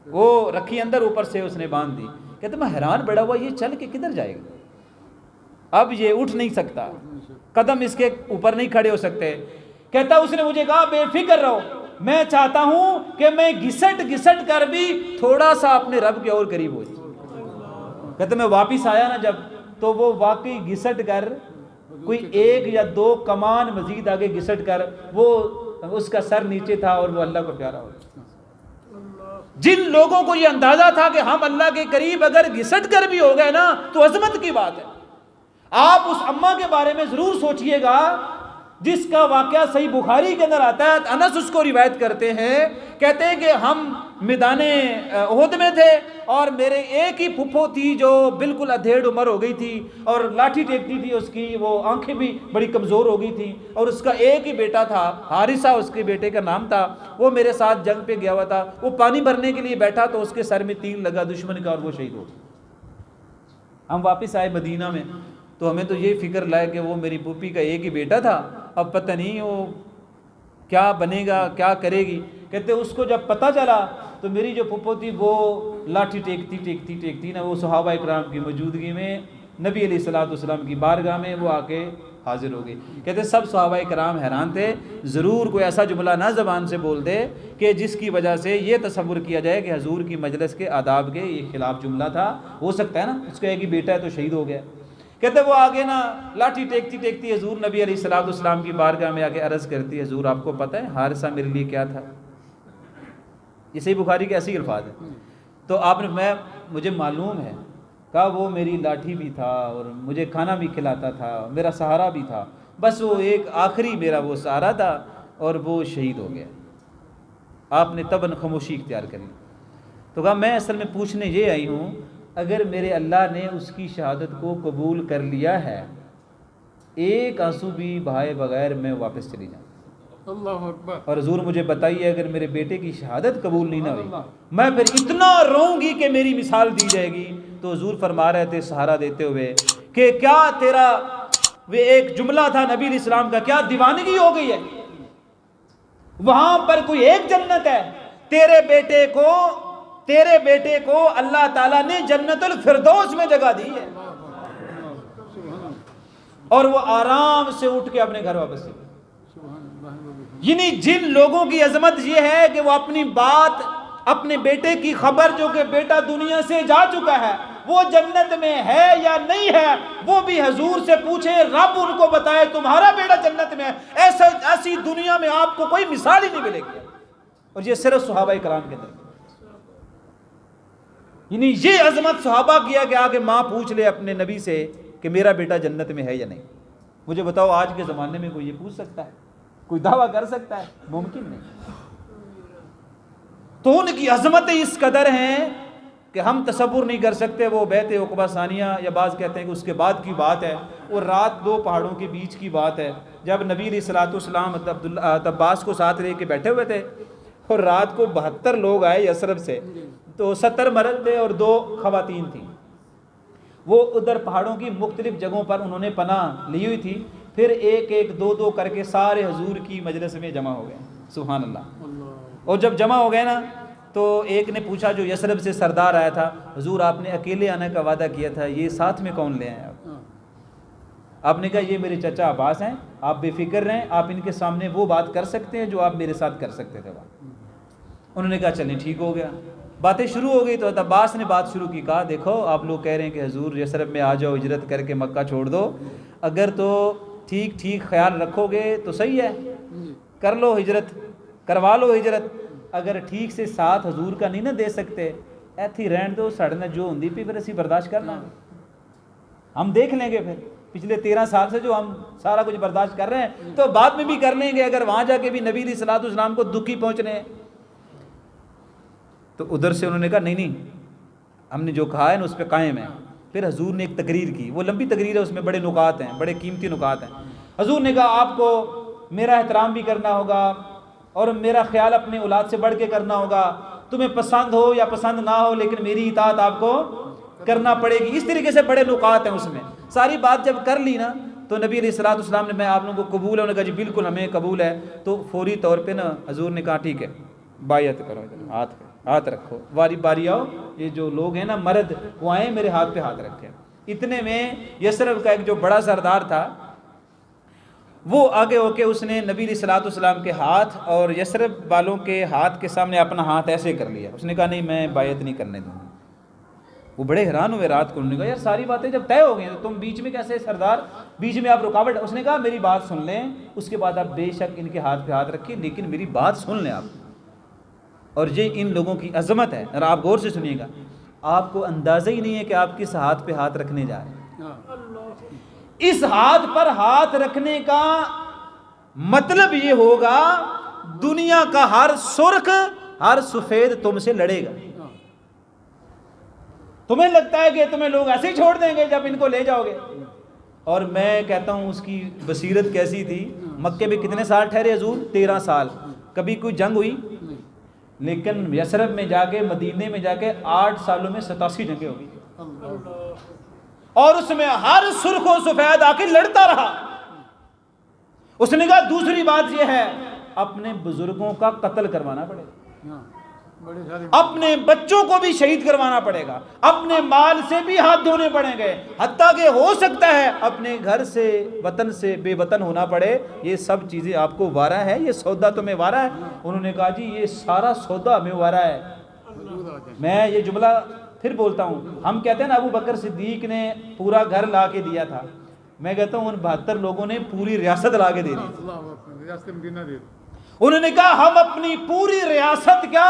وہ رکھی اندر، اوپر سے اس نے باندھ دی۔ کہتے میں حیران بیٹھا ہوا یہ چل کے کدھر جائے گا، اب یہ اٹھ نہیں سکتا، قدم اس کے اوپر نہیں کھڑے ہو سکتے۔ کہتا اس نے مجھے کہا بے فکر رہو، میں چاہتا ہوں کہ میں گھسٹ کر بھی تھوڑا سا اپنے رب کے اور قریب ہو جاؤں۔ کہتے میں واپس آیا نا جب، تو وہ واقعی گھسٹ کر کوئی 1 یا 2 کمان مزید آگے گھسٹ کر وہ اس کا سر نیچے تھا اور وہ اللہ کو پیارا ہو گیا۔ جن لوگوں کو یہ اندازہ تھا کہ ہم اللہ کے قریب اگر گھسٹ کر بھی ہو گئے نا تو عظمت کی بات ہے۔ آپ اس اماں کے بارے میں ضرور سوچئے گا جس کا واقعہ صحیح بخاری کے اندر آتا ہے، انس اس کو روایت کرتے ہیں، کہتے ہیں کہ ہم میدان احد میں تھے اور میرے ایک ہی پھپھو تھی جو بالکل ادھیڑ عمر ہو گئی تھی اور لاٹھی ٹیکتی تھی، اس کی وہ آنکھیں بھی بڑی کمزور ہو گئی تھیں، اور اس کا ایک ہی بیٹا تھا حارثہ اس کے بیٹے کا نام تھا، وہ میرے ساتھ جنگ پہ گیا ہوا تھا، وہ پانی بھرنے کے لیے بیٹھا تو اس کے سر میں تیر لگا دشمن کا اور وہ شہید ہو گیا۔ ہم واپس آئے مدینہ میں تو ہمیں تو یہ فکر لائے کہ وہ میری پھوپھی کا ایک ہی بیٹا تھا، اب پتہ نہیں وہ کیا بنے گا، کیا کرے گی۔ کہتے اس کو جب پتہ چلا تو میری جو پھپھو تھی وہ لاٹھی ٹیکتی نا، وہ صحابہ اکرام کی موجودگی میں نبی علیہ الصلوۃ والسلام کی بارگاہ میں وہ آ کے حاضر ہو گئی۔ کہتے سب صحابہ کرام حیران تھے، ضرور کوئی ایسا جملہ نہ زبان سے بول دے کہ جس کی وجہ سے یہ تصور کیا جائے کہ حضور کی مجلس کے آداب کے یہ خلاف جملہ تھا۔ ہو سکتا ہے نا اس کا ایک ہی بیٹا ہے تو شہید ہو گیا۔ کہتے وہ آگے نا لاٹھی ٹیکتی حضور نبی علیہ الصلوۃ والسلام کی بارگاہ میں آگے عرض کرتی ہے حضور آپ کو پتہ ہے حارثہ میرے لیے کیا تھا؟ یہ صحیح بخاری کے ایسے ہی الفاظ ہیں۔ تو آپ نے مجھے معلوم ہے، کہا وہ میری لاٹھی بھی تھا اور مجھے کھانا بھی کھلاتا تھا، میرا سہارا بھی تھا، بس وہ ایک آخری میرا وہ سہارا تھا اور وہ شہید ہو گیا۔ آپ نے تباً خاموشی اختیار کر لی. تو کہا میں اصل میں پوچھنے یہ آئی ہوں اگر میرے اللہ نے اس کی شہادت کو قبول کر لیا ہے ایک آنسو بھی بہائے بغیر میں واپس چلی جاؤں. اللہ اکبر. اور حضور مجھے بتائیے اگر میرے بیٹے کی شہادت قبول نہیں نہ ہوئی میں پھر اتنا روؤں گی کہ میری مثال دی جائے گی. تو حضور فرما رہے تھے سہارا دیتے ہوئے کہ کیا تیرا وہ ایک جملہ تھا نبی علیہ السلام کا, کیا دیوانگی ہو گئی ہے؟ وہاں پر کوئی ایک جنت ہے. تیرے بیٹے کو اللہ تعالیٰ نے جنت الفردوس میں جگہ دی ہے اور وہ آرام سے اٹھ کے اپنے گھر واپس گئے. یعنی جن لوگوں کی عظمت یہ ہے کہ وہ اپنی بات اپنے بیٹے کی خبر جو کہ بیٹا دنیا سے جا چکا ہے وہ جنت میں ہے یا نہیں ہے وہ بھی حضور سے پوچھے, رب ان کو بتائے تمہارا بیٹا جنت میں ہے. ایسی دنیا میں آپ کو کوئی مثال ہی نہیں ملے گی. اور یہ صرف صحابہ کرام کے اندر, یعنی یہ عظمت صحابہ کیا کہ آگے ماں پوچھ لے اپنے نبی سے کہ میرا بیٹا جنت میں ہے یا نہیں. مجھے بتاؤ آج کے زمانے میں کوئی یہ پوچھ سکتا ہے؟ کوئی دعویٰ کر سکتا ہے؟ ممکن نہیں. تو ان کی عظمتیں اس قدر ہیں کہ ہم تصور نہیں کر سکتے. وہ بیعت عقبہ ثانیہ یا بعض کہتے ہیں کہ اس کے بعد کی بات ہے, وہ رات دو پہاڑوں کے بیچ کی بات ہے جب نبی علیہ الصلوۃ والسلام عباس کو ساتھ لے کے بیٹھے ہوئے تھے اور رات کو 72 لوگ آئے یثرب سے, تو 70 مرد تھے اور 2 خواتین تھیں. وہ ادھر پہاڑوں کی مختلف جگہوں پر انہوں نے پناہ لی ہوئی تھی. پھر ایک ایک 2 کر کے سارے حضور کی مجلس میں جمع ہو گئے. سبحان اللہ. اور جب جمع ہو گئے نا تو ایک نے پوچھا جو یثرب سے سردار آیا تھا, حضور آپ نے اکیلے آنے کا وعدہ کیا تھا, یہ ساتھ میں کون لے آئے آپ؟ آپ نے کہا یہ میرے چچا عباس ہیں, آپ بے فکر رہیں, آپ ان کے سامنے وہ بات کر سکتے ہیں جو آپ میرے ساتھ کر سکتے تھے. انہوں نے کہا چلیں ٹھیک ہو گیا. باتیں شروع ہو گئی تو عباس نے بات شروع کی. کہا دیکھو آپ لوگ کہہ رہے ہیں کہ حضور یثرب میں آ جاؤ, ہجرت کر کے مکہ چھوڑ دو, اگر تو ٹھیک خیال رکھو گے تو صحیح ہے, کر لو ہجرت, کروا لو ہجرت. اگر ٹھیک سے ساتھ حضور کا نہیں نہ دے سکتے ایتھی رہن دو, سڑنا جو ہوندی پی پھر اسی برداشت کرنا, ہم دیکھ لیں گے. پھر پچھلے 13 سال سے جو ہم سارا کچھ برداشت کر رہے ہیں تو بعد میں بھی کر لیں گے, اگر وہاں جا کے بھی نبی علیہ الصلوۃ والسلام کو دکھی پہنچ رہے ہیں. تو ادھر سے انہوں نے کہا نہیں ہم نے جو کہا ہے نا اس پہ قائم ہے. پھر حضور نے ایک تقریر کی, وہ لمبی تقریر ہے, اس میں بڑے نکات ہیں, بڑے قیمتی نکات ہیں. حضور نے کہا آپ کو میرا احترام بھی کرنا ہوگا اور میرا خیال اپنے اولاد سے بڑھ کے کرنا ہوگا, تمہیں پسند ہو یا پسند نہ ہو لیکن میری اطاعت آپ کو کرنا پڑے گی. اس طریقے سے بڑے نکات ہیں اس میں. ساری بات جب کر لی نا تو نبی علیہ الصلوۃ والسلام نے میں آپ لوگوں کو قبول ہے, انہوں نے کہا جی بالکل ہمیں قبول ہے. تو فوری طور پہ نا حضور نے کہا ٹھیک ہے بیعت کرو, ہاتھ رکھو, باری آؤ, یہ جو لوگ ہیں نا مرد وہ آئے میرے ہاتھ پہ ہاتھ رکھے. اتنے میں یثرب کا ایک جو بڑا سردار تھا وہ آگے ہو کے اس نے نبی علیہ الصلوۃ والسلام کے ہاتھ اور یثرب والوں کے ہاتھ کے سامنے اپنا ہاتھ ایسے کر لیا. اس نے کہا نہیں میں بیعت نہیں کرنے دوں گا. وہ بڑے حیران ہوئے رات کو. انہوں نے کہا یار ساری باتیں جب طے ہو گئی ہیں تو تم بیچ میں کیسے سردار, بیچ میں آپ رکاوٹ. اس نے کہا میری بات سن لیں, اس کے بعد آپ بے شک ان کے ہاتھ پہ ہاتھ رکھیے لیکن میری بات سن لیں آپ. اور یہ ان لوگوں کی عظمت ہے, ذرا آپ غور سے سنیے گا. آپ کو اندازہ ہی نہیں ہے کہ آپ کس ہاتھ پہ ہاتھ رکھنے جا رہے ہیں. اس ہاتھ پر ہاتھ رکھنے کا مطلب یہ ہوگا دنیا کا ہر سرخ ہر سفید تم سے لڑے گا. تمہیں لگتا ہے کہ تمہیں لوگ ایسے ہی چھوڑ دیں گے جب ان کو لے جاؤ گے. اور میں کہتا ہوں اس کی بصیرت کیسی تھی. مکے میں کتنے سال ٹھہرے حضور؟ 13 سال. کبھی کوئی جنگ ہوئی؟ لیکن یثرب میں جا کے مدینے میں جا کے 8 سالوں میں 87 جنگیں ہو گئی اور اس میں ہر سرخ و سفید آ کے لڑتا رہا. اس نے کہا دوسری بات یہ ہے اپنے بزرگوں کا قتل کروانا پڑے گا, اپنے بچوں کو بھی شہید کروانا پڑے گا, اپنے مال سے بھی ہاتھ دھونے پڑیں گے, حتیٰ کہ ہو سکتا ہے اپنے گھر سے وطن سے بے وطن ہونا پڑے. یہ سب چیزیں آپ کو وارا ہے, یہ سودا تمہیں وارا ہے. انہوں نے کہا جی یہ سارا سودا ہمیں وارا ہے. میں یہ جملہ پھر بولتا ہوں, ہم کہتے ہیں نا ابو بکر صدیق نے پورا گھر لا کے دیا تھا, میں کہتا ہوں ان 72 لوگوں نے پوری ریاست لا کے دے دی. انہوں نے کہا ہم اپنی پوری ریاست کیا,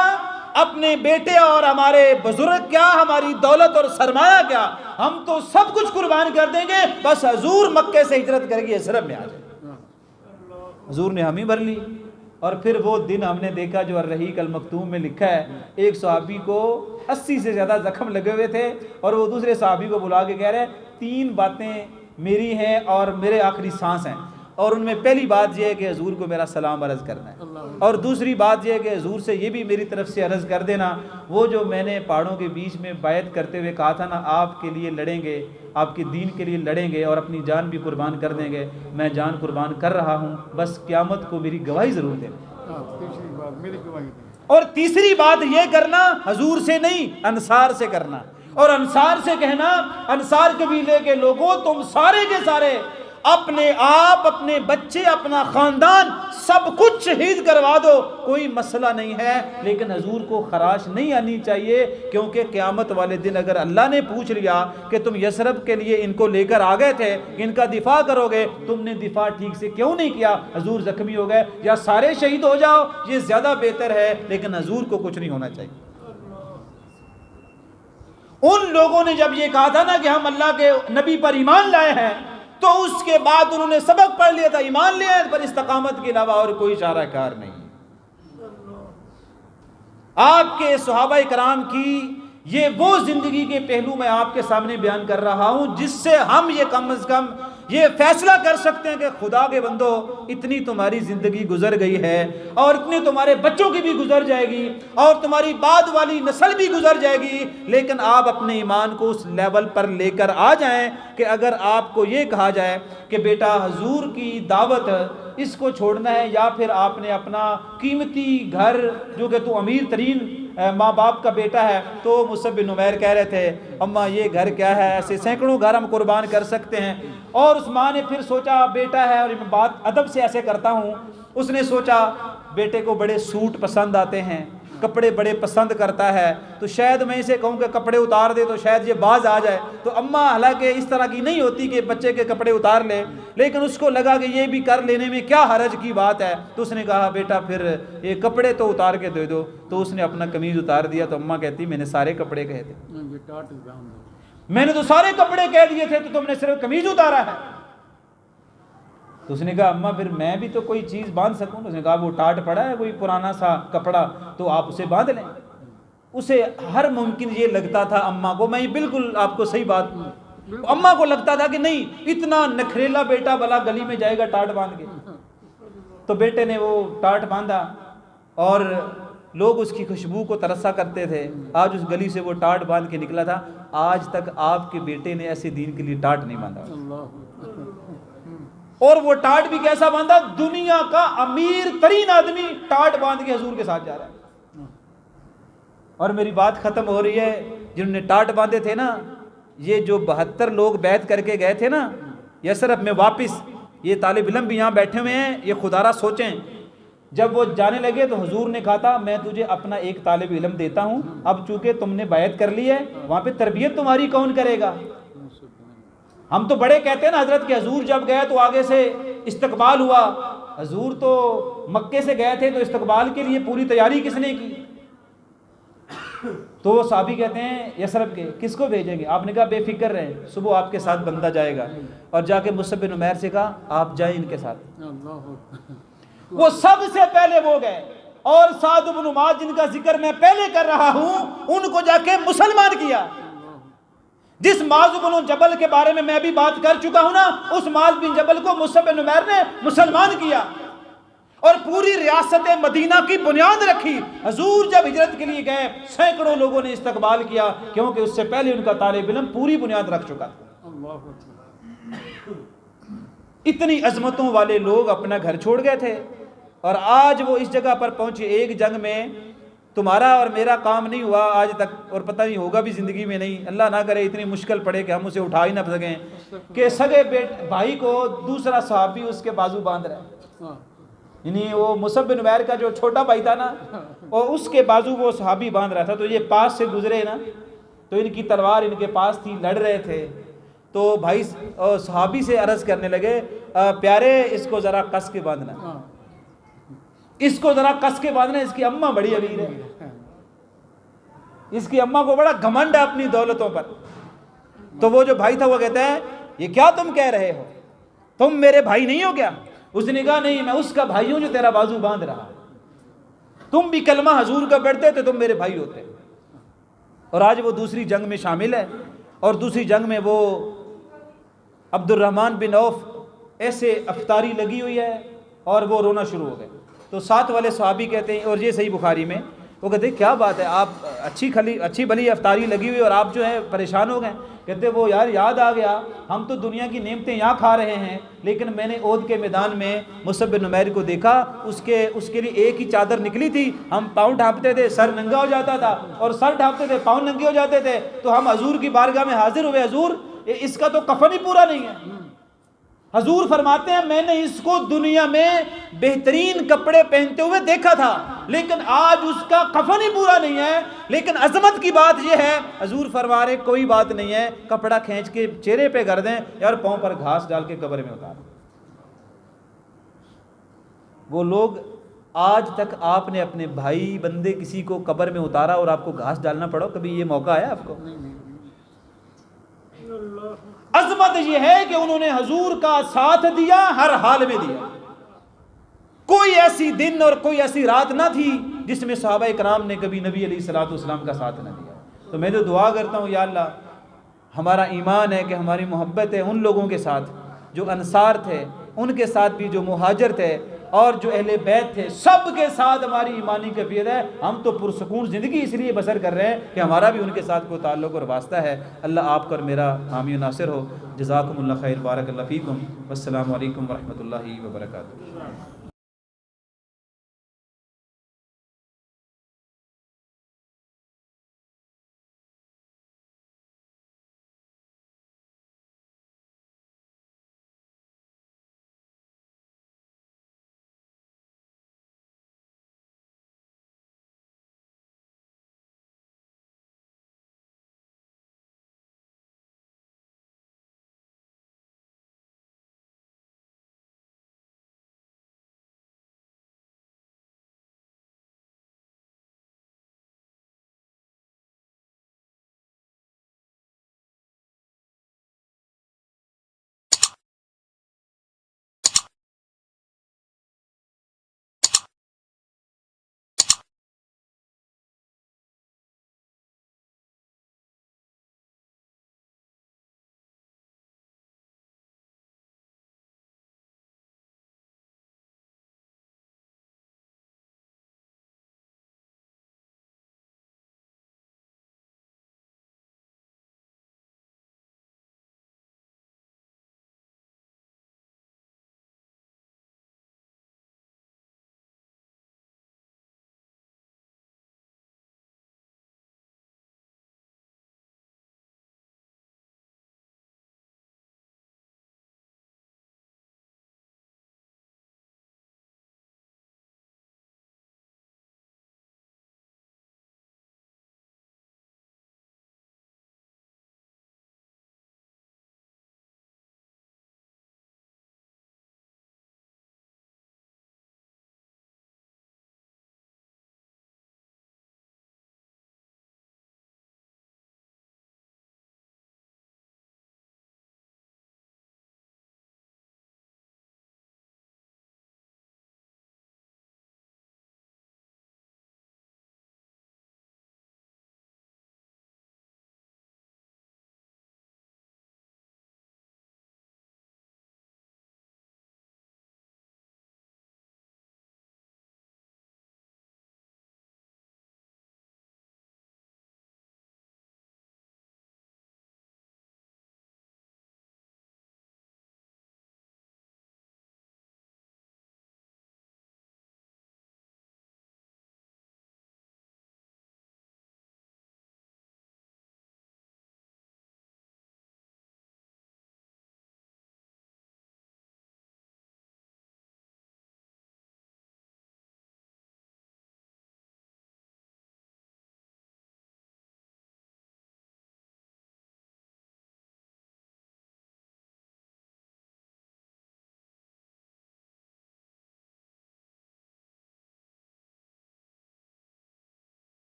اپنے بیٹے اور ہمارے بزرگ کیا, ہماری دولت اور سرمایہ کیا, ہم تو سب کچھ قربان کر دیں گے, بس حضور مکے سے ہجرت کر کے یثرب میں آ جائے. حضور نے ہمیں بھر لی اور پھر وہ دن ہم نے دیکھا جو الرحیق المختوم میں لکھا ہے، ایک صحابی کو 80 سے زیادہ زخم لگے ہوئے تھے اور وہ دوسرے صحابی کو بلا کے کہہ رہے ہیں 3 باتیں میری ہیں اور میرے آخری سانس ہیں، اور ان میں پہلی بات یہ ہے کہ حضور کو میرا سلام عرض کرنا ہے، اور دوسری بات یہ ہے کہ حضور سے یہ بھی میری طرف سے عرض کر دینا وہ جو میں نے پہاڑوں کے بیچ میں بیعت کرتے ہوئے کہا تھا نا آپ کے لیے لڑیں گے، آپ کے دین کے لیے لڑیں گے اور اپنی جان بھی قربان کر دیں گے، میں جان قربان کر رہا ہوں، بس قیامت کو میری گواہی ضرور دیں۔ تیسری بات میری گواہی دیں۔ اور تیسری بات یہ کرنا حضور سے نہیں انصار سے کرنا، اور انصار سے کہنا انصار قبیلے کے لوگوں تم سارے کے سارے اپنے آپ، اپنے بچے، اپنا خاندان سب کچھ شہید کروا دو، کوئی مسئلہ نہیں ہے، لیکن حضور کو خراش نہیں آنی چاہیے، کیونکہ قیامت والے دن اگر اللہ نے پوچھ لیا کہ تم یثرب کے لیے ان کو لے کر آ گئے تھے، ان کا دفاع کرو گے، تم نے دفاع ٹھیک سے کیوں نہیں کیا، حضور زخمی ہو گئے، یا سارے شہید ہو جاؤ یہ زیادہ بہتر ہے، لیکن حضور کو کچھ نہیں ہونا چاہیے۔ ان لوگوں نے جب یہ کہا تھا نا کہ ہم اللہ کے نبی پر ایمان لائے ہیں، تو اس کے بعد انہوں نے سبق پڑھ لیا تھا، ایمان لیا ہے، پر استقامت کے علاوہ اور کوئی اشارہ کار نہیں۔ آپ کے صحابہ کرام کی یہ وہ زندگی کے پہلو میں آپ کے سامنے بیان کر رہا ہوں جس سے ہم یہ کم از کم یہ فیصلہ کر سکتے ہیں کہ خدا کے بندو اتنی تمہاری زندگی گزر گئی ہے اور اتنے تمہارے بچوں کی بھی گزر جائے گی اور تمہاری بعد والی نسل بھی گزر جائے گی، لیکن آپ اپنے ایمان کو اس لیول پر لے کر آ جائیں کہ اگر آپ کو یہ کہا جائے کہ بیٹا حضور کی دعوت اس کو چھوڑنا ہے، یا پھر آپ نے اپنا قیمتی گھر جو کہ تو امیر ترین ماں باپ کا بیٹا ہے، تو مصعب بن عمیر کہہ رہے تھے اماں یہ گھر کیا ہے، ایسے سینکڑوں گھر ہم قربان کر سکتے ہیں، اور اس ماں نے پھر سوچا بیٹا ہے، اور میں بات ادب سے ایسے کرتا ہوں، اس نے سوچا بیٹے کو بڑے سوٹ پسند آتے ہیں، کپڑے بڑے پسند کرتا ہے، تو شاید میں اسے کہوں کہ کپڑے اتار دے تو شاید یہ باز آ جائے، تو اماں حالانکہ اس طرح کی نہیں ہوتی کہ بچے کے کپڑے اتار لے، لیکن اس کو لگا کہ یہ بھی کر لینے میں کیا حرج کی بات ہے، تو اس نے کہا بیٹا پھر یہ کپڑے تو اتار کے دے دو، تو اس نے اپنا قمیض اتار دیا، تو اماں کہتی میں نے سارے کپڑے کہے تھے، میں نے تو سارے کپڑے کہہ دیے تھے، تو تم نے صرف قمیض اتارا ہے۔ تو اس نے کہا اماں پھر میں بھی تو کوئی چیز باندھ سکوں، اس نے کہا وہ ٹاٹ پڑا ہے کوئی پرانا سا کپڑا تو آپ اسے باندھ لیں۔ اسے ہر ممکن یہ لگتا تھا اماں کو، میں بالکل آپ کو صحیح بات، اماں کو لگتا تھا کہ نہیں اتنا نکھریلا بیٹا بلا گلی میں جائے گا ٹاٹ باندھ کے، تو بیٹے نے وہ ٹاٹ باندھا اور لوگ اس کی خوشبو کو ترسا کرتے تھے، آج اس گلی سے وہ ٹاٹ باندھ کے نکلا تھا، آج تک آپ کے بیٹے نے ایسے دین کے لیے ٹاٹ نہیں باندھا، اور وہ ٹاٹ بھی کیسا باندھا، دنیا کا امیر ترین آدمی ٹاٹ باندھ کے حضور کے ساتھ جا رہا ہے۔ اور میری بات ختم ہو رہی ہے، جنہوں نے ٹاٹ باندھے تھے نا، یہ جو 72 لوگ بیعت کر کے گئے تھے نا یثرب میں واپس، یہ طالب علم بھی یہاں بیٹھے ہوئے ہیں، یہ خدا را سوچیں، جب وہ جانے لگے تو حضور نے کہا تھا میں تجھے اپنا ایک طالب علم دیتا ہوں، اب چونکہ تم نے بیعت کر لی ہے وہاں پہ تربیت تمہاری کون کرے گا؟ ہم تو بڑے کہتے ہیں نا حضرت کہ حضور جب گئے تو آگے سے استقبال ہوا، حضور تو مکے سے گئے تھے تو استقبال کے لیے پوری تیاری کس نے کی؟ تو وہ صحابی کہتے ہیں یثرب کے کس کو بھیجیں گے؟ آپ نے کہا بے فکر رہیں، صبح آپ کے ساتھ بندہ جائے گا، اور جا کے مصعب بن عمیر سے کہا آپ جائیں ان کے ساتھ۔ وہ سب سے پہلے وہ گئے، اور سعد بن معاذ جن کا ذکر میں پہلے کر رہا ہوں ان کو جا کے مسلمان کیا۔ جس معاذ بن جبل کے بارے میں بھی بات کر چکا ہوں نا، اس معاذ بن جبل کو مصعب بن عمیر نے مسلمان کیا اور پوری ریاست مدینہ کی بنیاد رکھی۔ حضور جب ہجرت کے لیے گئے سینکڑوں لوگوں نے استقبال کیا، کیونکہ اس سے پہلے ان کا طالب علم پوری بنیاد رکھ چکا تھا۔ اتنی عظمتوں والے لوگ اپنا گھر چھوڑ گئے تھے، اور آج وہ اس جگہ پر پہنچے۔ ایک جنگ میں تمہارا اور میرا کام نہیں ہوا آج تک، اور پتہ نہیں ہوگا بھی زندگی میں نہیں، اللہ نہ کرے اتنی مشکل پڑے کہ ہم اسے اٹھا ہی نہ سکیں، کہ سگے بھائی کو دوسرا صحابی اس کے بازو باندھ رہا ہے، یعنی وہ مصعب بن عمیر کا جو چھوٹا بھائی تھا نا، اور اس کے بازو وہ صحابی باندھ رہا تھا، تو یہ پاس سے گزرے نا، تو ان کی تلوار ان کے پاس تھی، لڑ رہے تھے، تو بھائی صحابی سے عرض کرنے لگے پیارے اس کو ذرا کس کے باندھنا، اس کو ذرا کس کے باندھنا، اس کی اماں بڑی امیر ہے، اس کی اماں کو بڑا گھمنڈ ہے اپنی دولتوں پر۔ تو وہ جو بھائی تھا وہ کہتا ہے یہ کیا تم کہہ رہے ہو، تم میرے بھائی نہیں ہو کیا؟ اس نے کہا نہیں میں اس کا بھائی ہوں جو تیرا بازو باندھ رہا ہے۔ تم بھی کلمہ حضور کا پڑھتے تو تم میرے بھائی ہوتے. اور آج وہ دوسری جنگ میں شامل ہے اور دوسری جنگ میں وہ عبد الرحمن بن عوف ایسے افطاری لگی ہوئی ہے اور وہ رونا شروع ہو گئے. تو ساتھ والے صحابی کہتے ہیں, اور یہ صحیح بخاری میں, وہ کہتے ہیں کیا بات ہے, آپ اچھی بھلی افطاری لگی ہوئی اور آپ جو ہے پریشان ہو گئے. کہتے وہ یار یاد آ گیا, ہم تو دنیا کی نعمتیں یہاں کھا رہے ہیں, لیکن میں نے احد کے میدان میں مصعب بن عمیر کو دیکھا, اس کے لیے ایک ہی چادر نکلی تھی, ہم پاؤں ڈھانپتے تھے سر ننگا ہو جاتا تھا, اور سر ڈھانپتے تھے پاؤں ننگے ہو جاتے تھے. تو ہم حضور کی بارگاہ میں حاضر ہوئے, حضور اس کا تو کفن ہی پورا نہیں ہے. حضور فرماتے ہیں میں نے اس کو دنیا میں بہترین کپڑے پہنتے ہوئے دیکھا تھا, لیکن آج اس کا کفن ہی پورا نہیں ہے. لیکن عظمت کی بات یہ ہے, حضور فرما رہے کوئی بات نہیں ہے, کپڑا کھینچ کے چہرے پہ کر دیں یار, پاؤں پر گھاس ڈال کے قبر میں اتار. وہ لوگ آج تک آپ نے اپنے بھائی بندے کسی کو قبر میں اتارا اور آپ کو گھاس ڈالنا پڑا, کبھی یہ موقع آیا آپ کو؟ عظمت یہ ہے کہ انہوں نے حضور کا ساتھ دیا, ہر حال میں دیا. کوئی ایسی دن اور کوئی ایسی رات نہ تھی جس میں صحابہ کرام نے کبھی نبی علیہ الصلوۃ والسلام کا ساتھ نہ دیا. تو میں تو دعا کرتا ہوں یا اللہ, ہمارا ایمان ہے کہ ہماری محبت ہے ان لوگوں کے ساتھ جو انصار تھے, ان کے ساتھ بھی جو مہاجر تھے, اور جو اہل بیت تھے, سب کے ساتھ ہماری ایمانی کیفیت ہے. ہم تو پرسکون زندگی اس لیے بسر کر رہے ہیں کہ ہمارا بھی ان کے ساتھ کوئی تعلق اور واسطہ ہے. اللہ آپ کا اور میرا حامی و ناصر ہو. جزاکم اللہ خیر, بارک اللہ فیکم, والسلام علیکم ورحمۃ اللہ وبرکاتہ.